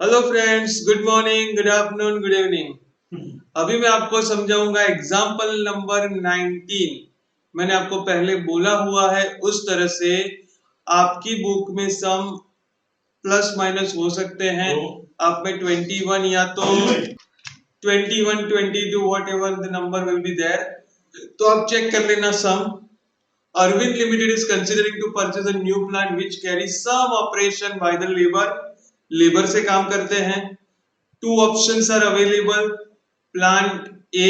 Hello friends, good morning, good afternoon, good evening. अभी मैं आपको समझाऊंगा एग्जाम्पल नंबर 19। मैंने आपको पहले बोला हुआ है उस तरह से आपकी बुक में सम प्लस माइनस हो सकते हैं। आप में 21 या तो 21, 22 whatever the number will be there, तो आप चेक कर लेना सम। Arvind Limited is considering to purchase a new plant which carries some operation by the labor. Labour से काम करते हैं। Two options are available. Plant A,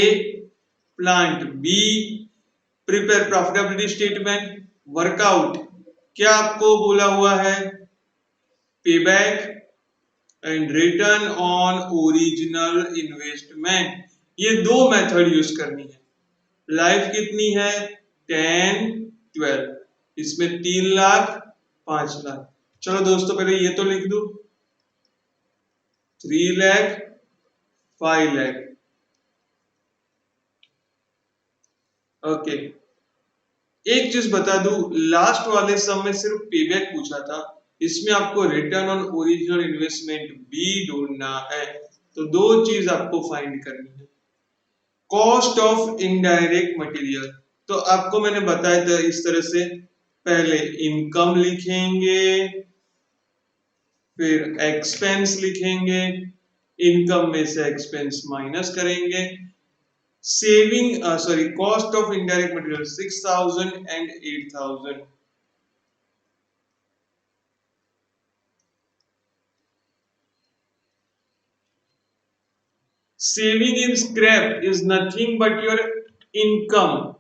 Plant B. Prepare profitability statement. Workout. क्या आपको बोला हुआ है? Payback and return on original investment. ये दो मेथड यूज करनी है। लाइफ कितनी है? 10, 12। इसमें 3 लाख, 5 लाख। चलो दोस्तों, पहले ये तो लिख दो, 3 लाख, 5 लाख। ओके, एक चीज बता दूं, लास्ट वाले सम में सिर्फ पेबैक पूछा था, इसमें आपको रिटर्न ऑन ओरिजिनल इन्वेस्टमेंट भी ढूंढना है। तो दो चीज आपको फाइंड करनी है। कॉस्ट ऑफ इनडायरेक्ट मटेरियल, तो आपको मैंने बताया था इस तरह से, पहले इनकम लिखेंगे, फिर एक्सपेंस लिखेंगे, इनकम में से एक्सपेंस माइनस करेंगे। Saving sorry cost of indirect material 6000 and 8000। Saving in scrap is nothing but your income.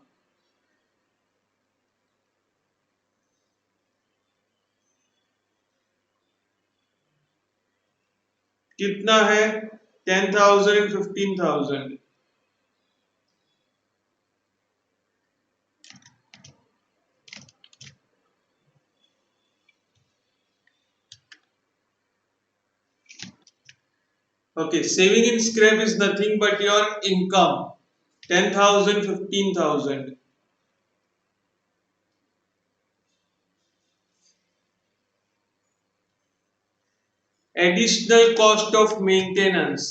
कितना है? 10,000 and 15,000। Okay, saving in scrap is nothing but your income, 10,000, 15,000. Additional cost of maintenance,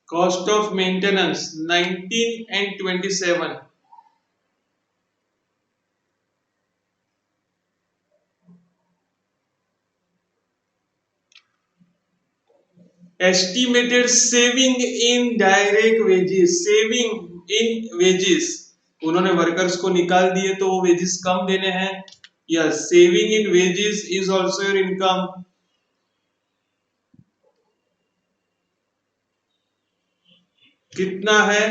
cost of maintenance 19 and 27. Estimated saving in direct wages, saving in wages, उन्होंने workers को निकाल दिए तो वो wages कम देने हैं। Yes, saving in wages is also your income. कितना है?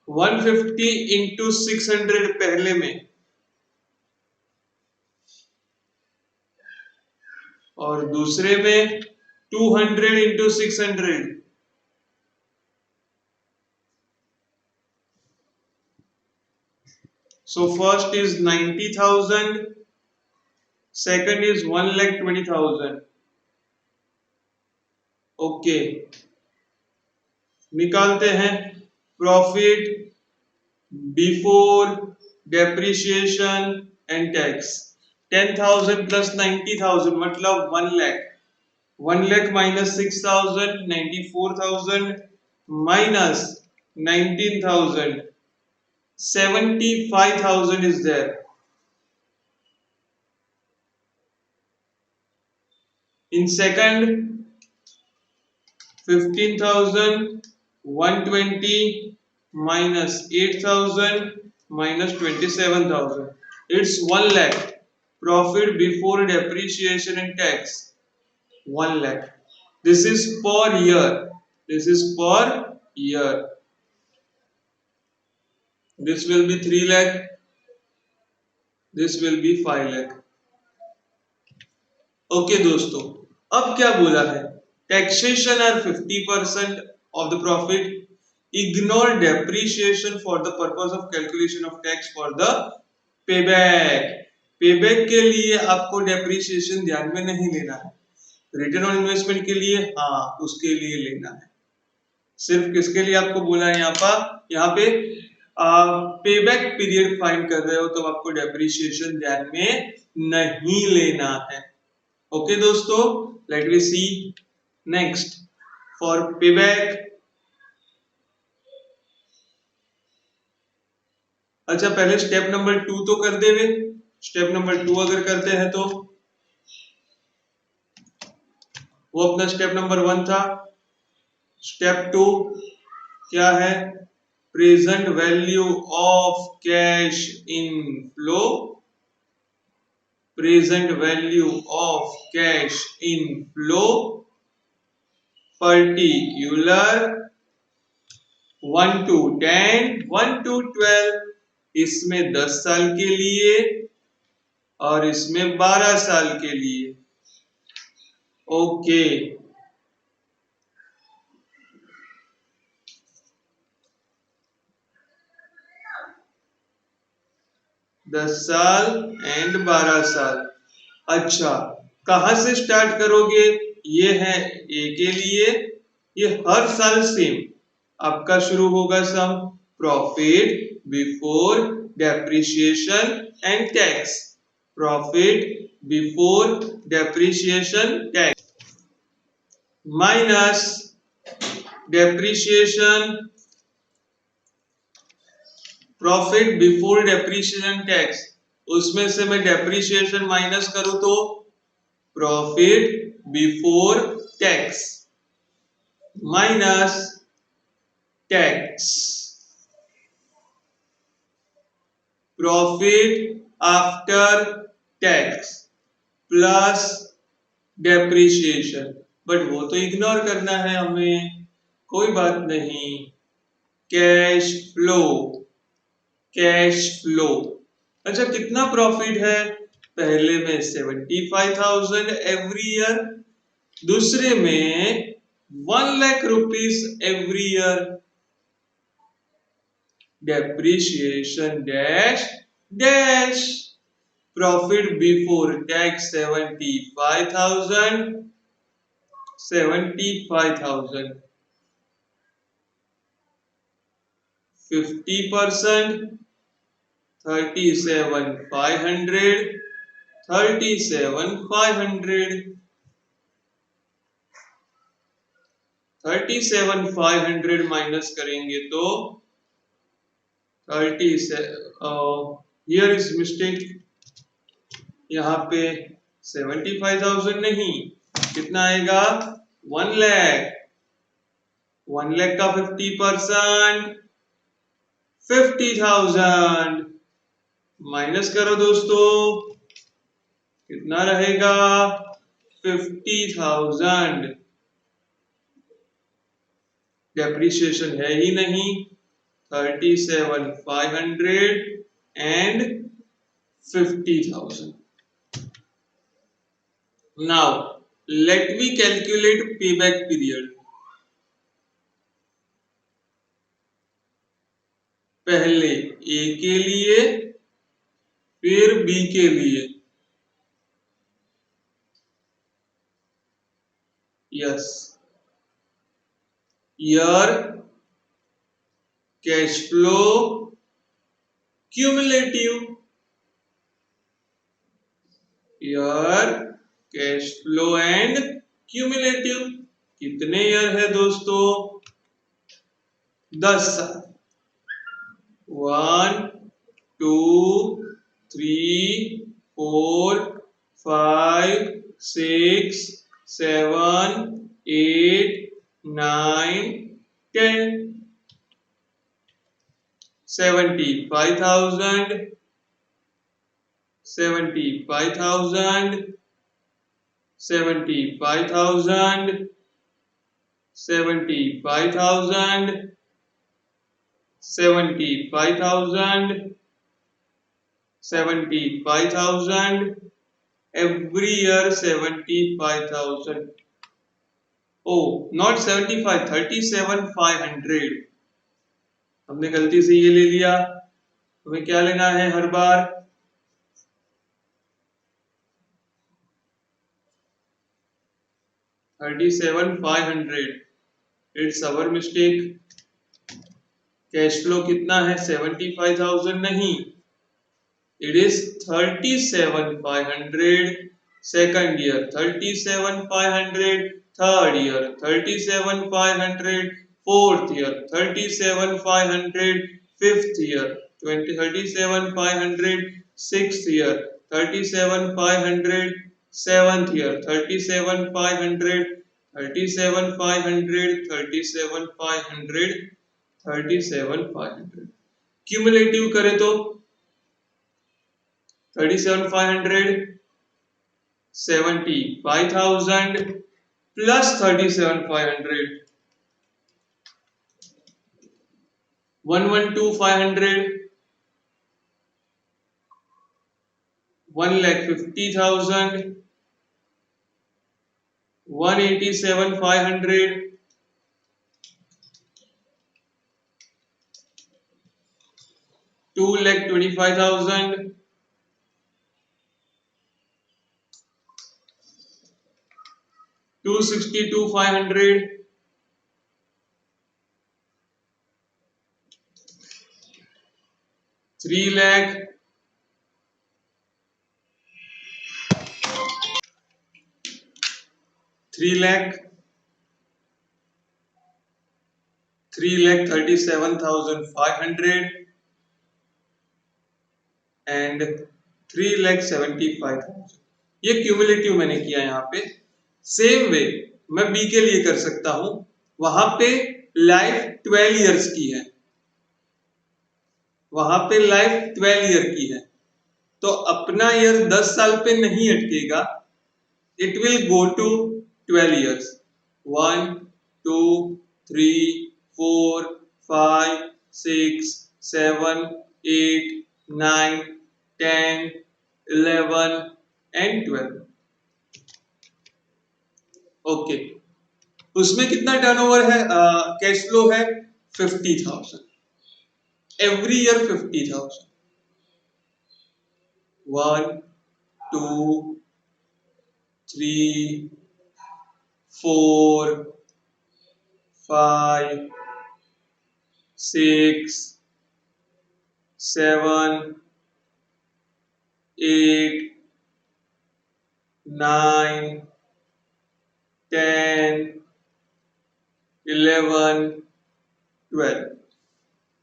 150 इंटू 600 पहले में, और दूसरे में 200 into 600। So first is 90,000, second is 1,20,000। Okay, निकालते हैं profit before depreciation and tax. 10,000 plus 90,000 मतलब 1 lakh. 1 lakh minus 6,000, 94,000 minus 19,000, 75,000 is there. In second, 15,000, 120 minus 8,000 minus 27,000. It's 1 lakh. Profit before depreciation and tax, 1 lakh. This is per year. This is per year. This will be 3 lakh. This will be 5 lakh. Okay दोस्तों, अब क्या बोला है? Taxation are 50% of the profit. Ignore depreciation for the purpose of calculation of tax for the payback. Payback के लिए आपको depreciation ध्यान में नहीं लेना है। रिटर्न ऑन इन्वेस्टमेंट के लिए हाँ, उसके लिए लेना है। सिर्फ किसके लिए आपको बोला है यहाँ पे पेबैक पीरियड फाइंड कर रहे हो तो आपको डेप्रिसिएशन ध्यान में नहीं लेना है। ओके दोस्तों, let we see next for payback. अच्छा, पहले स्टेप नंबर 2 तो कर दे वे। स्टेप नंबर 2 अगर करते हैं तो वो अपना स्टेप नंबर 1 था। स्टेप 2 क्या है? Present value of cash in flow. Present value of cash in flow particular 1 to 10, 1 to 12, इसमें 10 साल के लिए और इसमें 12 साल के लिए। ओके, 10 साल एंड 12 साल। अच्छा, कहां से स्टार्ट करोगे? ये है ए के लिए, ये हर साल सेम आपका शुरू होगा sum profit before depreciation and tax. Profit before depreciation tax minus depreciation, profit before depreciation tax. उसमें से मैं डेप्रिसिएशन माइनस करूं तो profit before tax minus tax, profit after tax plus depreciation. But वो तो इग्नोर करना है हमें, कोई बात नहीं। Cash flow, cash flow. अच्छा, कितना प्रॉफिट है? पहले में 75,000 एवरी ईयर, दूसरे में 1 lakh rupees every year. Depreciation dash dash, profit before tax 75,000, 75,000 50%, 37,500, 37,500, 37,500 minus करेंगे तो 30 हियर इज मिस्टेक, यहाँ पे 75,000 नहीं, कितना आएगा? 1 लाख। 1 लाख का 50% 50,000 माइनस करो दोस्तों, कितना रहेगा? 50,000। डेप्रिसिएशन है ही नहीं, 37,500 and 50,000. Now let me calculate payback period. पहले ए के लिए फिर बी के लिए। Yes, year cash flow cumulative, year cash flow and cumulative. कितने ईयर है दोस्तों? 10 साल। 1 2 3 4 5 6 7 8 9 10, 75,000, 75,000, 75,000, 75,000, 75,000, 75,000, every year 75,000. Oh, not 75, 37,500. हमने गलती से ये ले लिया, हमें क्या लेना है हर बार? 37,500। It's our mistake. Cash flow कितना है 75,000 नहीं, it is 37,500 second year, 37,500 third year, 37,500 fourth year, 37,500 fifth year, 37,500 sixth year, 37,500 seventh year, 37,500 37,500 37,500 37,500 cumulative करें तो 37,500 75,000 plus 37,500 112,500 1,50,000 187,500 2,25,000 262,500 3 lakh 3 lakh 3,37,500 and 3,75,000। ये क्यूमुलेटिव मैंने किया यहाँ पे। सेम वे मैं बी के लिए कर सकता हूं, वहां पे लाइफ 12 इयर्स की है, वहां पे लाइफ 12 ईयर की है, तो अपना ईयर 10 साल पे नहीं अटकेगा, it will go to 12 years. 1 2 3 4 5 6 7 8 9 10 11 and 12। Okay, उसमें कितना टर्नओवर है, कैश फ्लो है 50,000 every year 50,000। 1 2 3 4 5 6 7 8 9 10 11 12।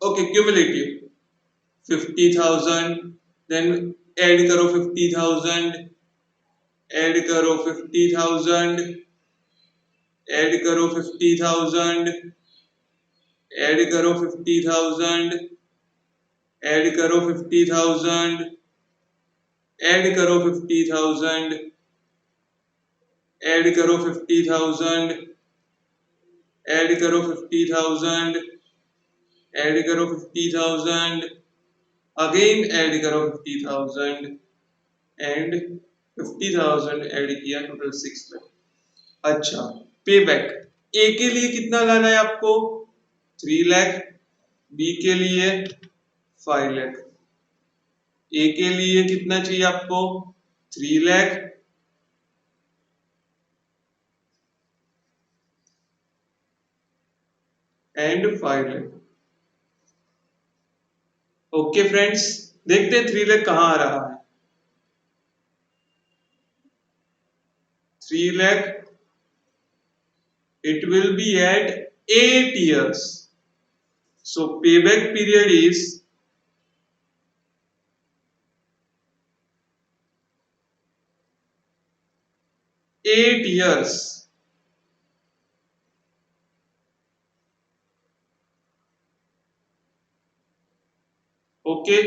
Okay, cumulative 50,000, then add करो 50,000, ऐड करो 50,000, ऐड करो 50,000, ऐड करो 50,000, ऐड करो 50,000, ऐड करो 50,000, ऐड करो 50,000, ऐड करो 50,000, ऐड करो 50,000, अगेन ऐड करो 50,000 एंड 50,000 ऐड किया, टोटल 6 लाख। अच्छा, पे बैक ए के लिए कितना लाना है आपको 3 लाख, बी के लिए 5 लाख। ए के लिए कितना चाहिए आपको 3 lakh, and 5 lakh. Okay friends, देखते हैं 3 लाख कहां आ रहा है। 3 lakh, it will be at 8 years, so payback period is 8 years। Okay,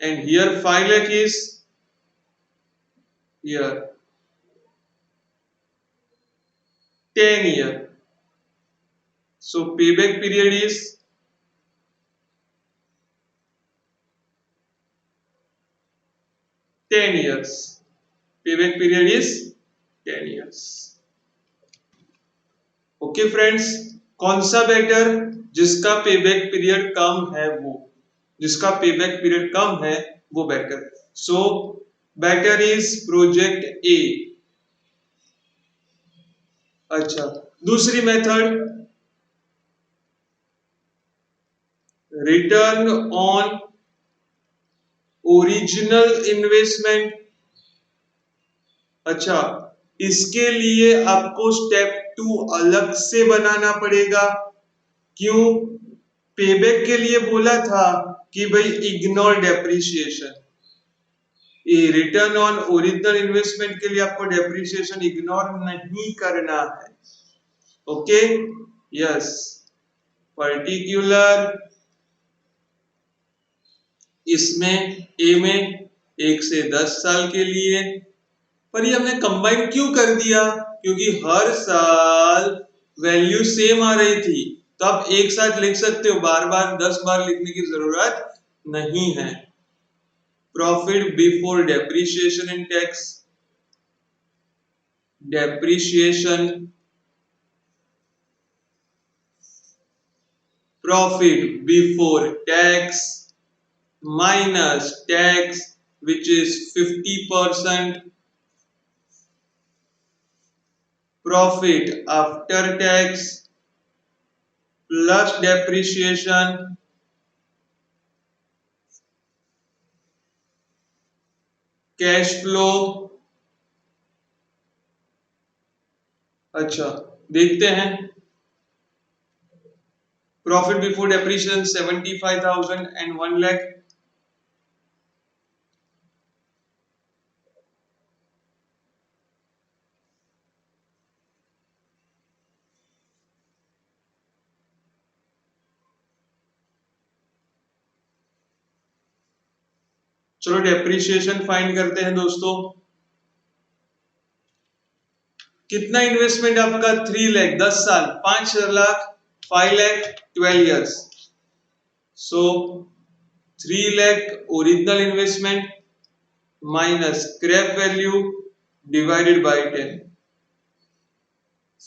and here 5 lakh is here 10 year, so payback period is 10 years, payback period is 10 years। Okay friends, कौन सा better, जिसका payback period कम है वो, जिसका payback period कम है वो better. So better is project A. अच्छा, दूसरी method return on original investment. अच्छा, इसके लिए आपको स्टेप 2 अलग से बनाना पड़ेगा। क्यों? पेबैक के लिए बोला था कि भाई इग्नोर डेप्रिसिएशन। ये रिटर्न ऑन ओरिजिनल इन्वेस्टमेंट के लिए आपको डेप्रिसिएशन इग्नोर नहीं करना है। Okay, yes. पर्टिकुलर इसमें ए में 1 से 10 साल के लिए, पर ये हमने कंबाइन क्यों कर दिया? क्योंकि हर साल वैल्यू सेम आ रही थी, तो आप एक साथ लिख सकते हो, बार बार 10 बार लिखने की जरूरत नहीं है। Profit before depreciation in tax, depreciation, profit before tax minus tax, which is 50%, profit after tax plus depreciation, cash flow। अच्छा, देखते हैं। Profit before depreciation 75,000 and 1 lakh. चलो डेप्रिसिएशन फाइंड करते हैं दोस्तों। कितना इन्वेस्टमेंट आपका? 3 लाख, 10 साल, 5 lakh, 5 lakh, 12 years। So 3 lakh original investment minus scrap value divided by 10.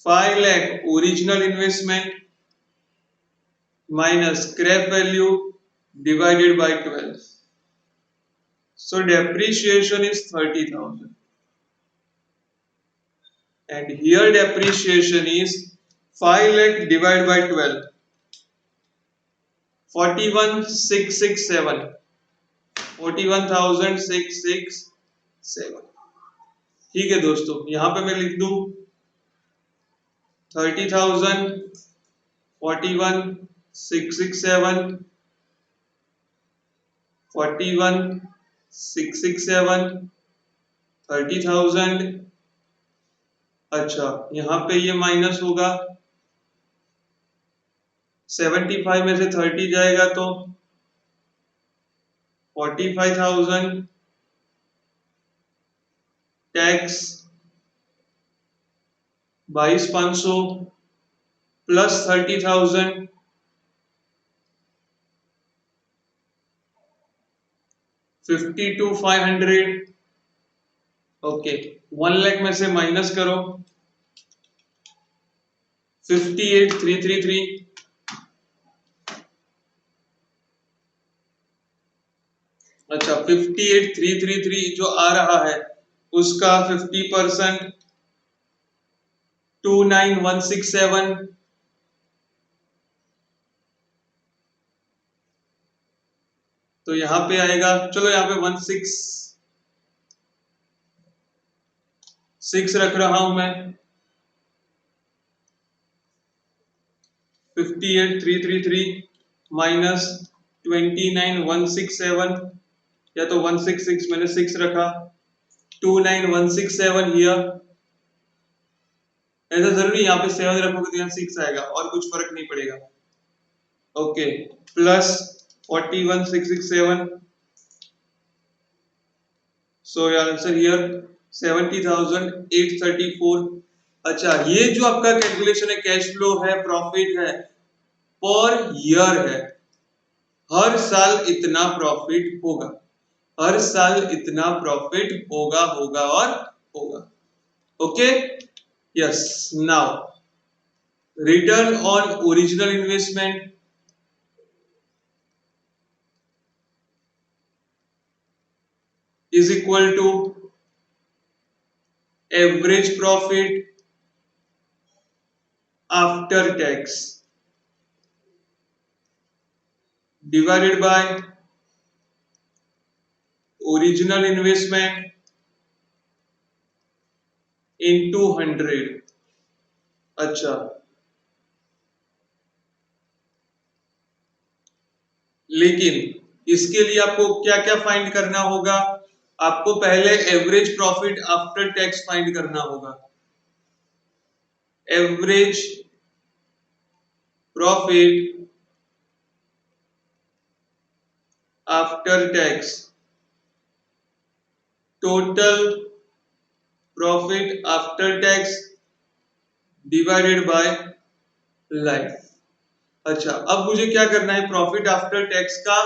5 lakh original investment minus scrap value divided by 12. So depreciation is 30,000. And here depreciation is 5 lakh divided by 12. 41,667. 41,667। ठीक है दोस्तों, यहां पे मैं लिख दूं 30,000, 41,667, 41,667, 30,000। अच्छा, यहां पे ये माइनस होगा, 75 में से 30 जाएगा तो 45,000, टैक्स 22,500 प्लस 30,000, 52,500। ओके, 1 लाख में से माइनस करो, 58,333। अच्छा, 58,333 जो आ रहा है उसका 50% 29,167। तो यहां पे आएगा, चलो यहां पे 166 रख रहा हूं मैं। 58,333 माइनस 29,167, या तो 166 मैंने 6 रखा, 29,167 हियर। ऐसा जरूरी यहाँ पे 7 रखोगे तो यहाँ 6 आएगा, और कुछ फर्क नहीं पड़ेगा। Okay, plus 41,667। So your answer here 70,834। अच्छा, ये जो आपका कैलकुलेशन है, कैश फ्लो है, प्रॉफिट है, पर ईयर है। हर साल इतना प्रॉफिट होगा, हर साल इतना प्रॉफिट होगा, होगा और होगा। Okay, yes. Now return on original investment is equal to average profit after tax divided by original investment into 100। अच्छा, लेकिन इसके लिए आपको क्या क्या फाइंड करना होगा? आपको पहले average profit after tax find करना होगा। Average profit after tax, total profit after tax divided by life. अच्छा, अब मुझे क्या करना है? प्रॉफिट आफ्टर टैक्स का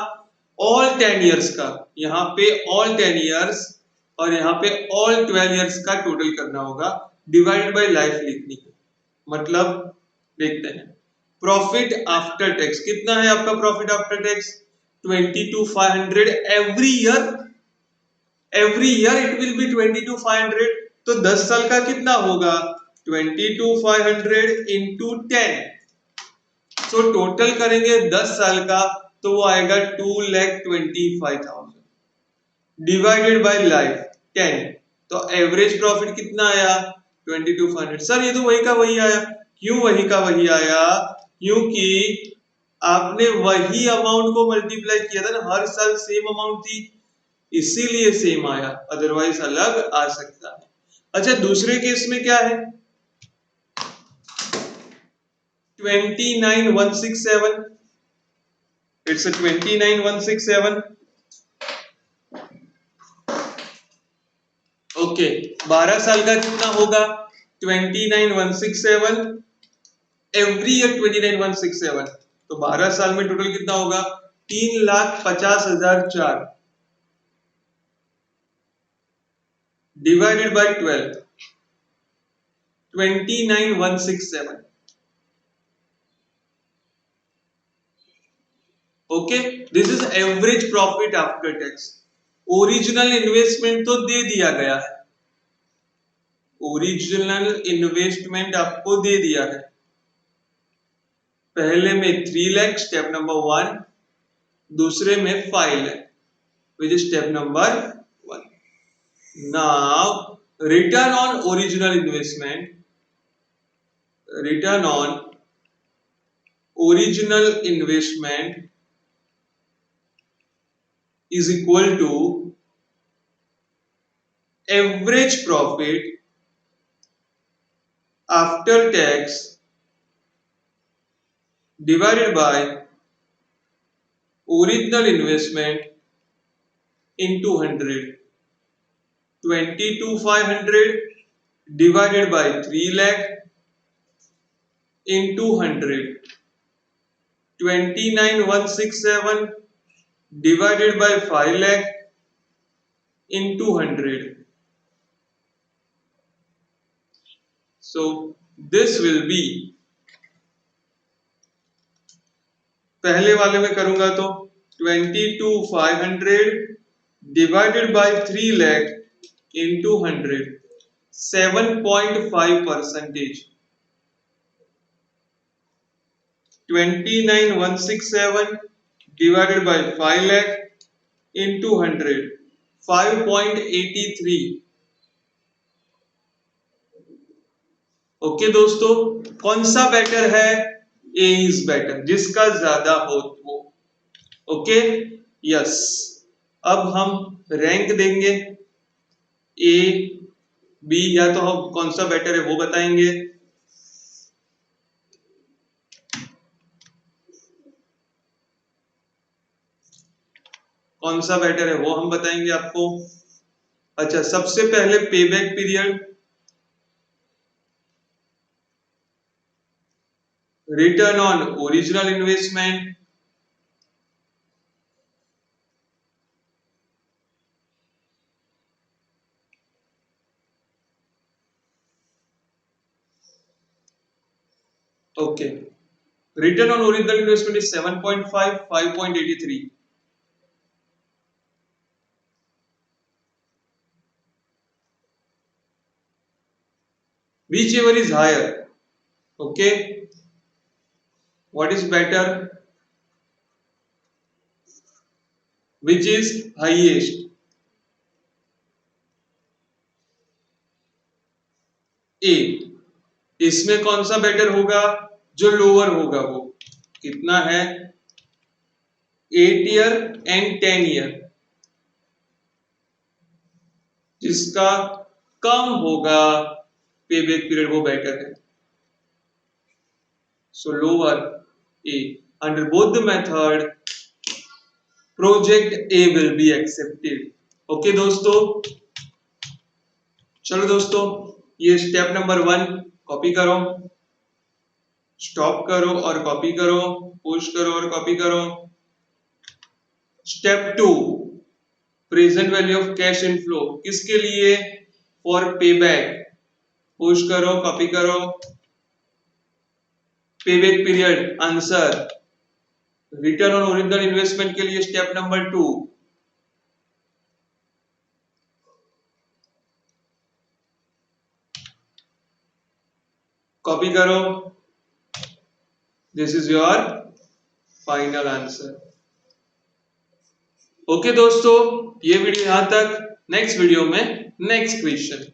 ऑल 10 इयर्स का, यहाँ पे ऑल 10 इयर्स और यहाँ पे ऑल 12 इयर्स का टोटल करना होगा, डिवाइडेड बाय लाइफ लिखनी है। मतलब देखते हैं, प्रॉफिट आफ्टर टैक्स कितना है आपका? Profit after tax 22,500 every year it will be 22,500। तो 10 साल का कितना होगा? 22,500 इंटू 10। सो टोटल करेंगे 10 साल का तो वो आएगा 2,25,000 डिवाइडेड बाय लाइफ 10। तो एवरेज प्रॉफिट कितना आया? 22,500। सर ये तो वही का वही आया। क्यों वही का वही आया? क्योंकि आपने वही अमाउंट को मल्टीप्लाई किया था ना, हर साल सेम अमाउंट थी, इसीलिए सेम आया, अदरवाइज अलग आ सकता है। अच्छा, दूसरे केस में क्या है? 29,167, इट्स 29,167। ओके, 12 साल का कितना होगा? 29,167 एवरी ईयर 29,167। तो 12 साल में टोटल कितना होगा? 3,50,004 divided by 12, 29,167। Okay, this is average profit after tax. Original investment तो दे दिया गया है, ओरिजिनल इन्वेस्टमेंट आपको दे दिया है। पहले में 3 लाख स्टेप नंबर 1, दूसरे में 5 lakh which is step number 1। Now return on original investment, return on original investment is equal to average profit after tax divided by original investment into 100। 22,500 divided by 3 lakh into 100। 29,167 divided by 5 lakh into 100। So this will be, पहले वाले में करूंगा तो 22,500 divided by 3 lakh into 100, 7.5%। 29,167 divided by 5 lakh into 100, 5.83। Okay दोस्तों, कौन सा better है? ए is better, जिसका ज्यादा हो वो। Okay, yes. अब हम रैंक देंगे, ए बी, या तो हम कौन सा बेटर है वो बताएंगे। कौन सा बेटर है वो हम बताएंगे आपको। अच्छा, सबसे पहले payback period, return on original investment, okay, return on original investment is 7.5, 5.83। whichever is higher, okay, what is better? Which is highest. ए, इसमें कौन सा बेटर होगा, जो लोअर होगा वो कितना है 8 ईयर एंड 10 ईयर, जिसका कम होगा पेबैक पीरियड वो बेटर है। सो lower A, under both the method project A will be accepted. Okay दोस्तों, चलो दोस्तों ये स्टेप नंबर 1 कॉपी करो, स्टॉप करो और कॉपी करो, पुश करो और कॉपी करो। Step 2 present value of cash inflow, किसके लिए, फॉर पेबैक, पुश करो कॉपी करो। Payback period answer, return on original investment के लिए स्टेप नंबर 2, कॉपी करो। This is your final answer. Okay दोस्तों, ये वीडियो यहां तक, नेक्स्ट वीडियो में नेक्स्ट क्वेश्चन।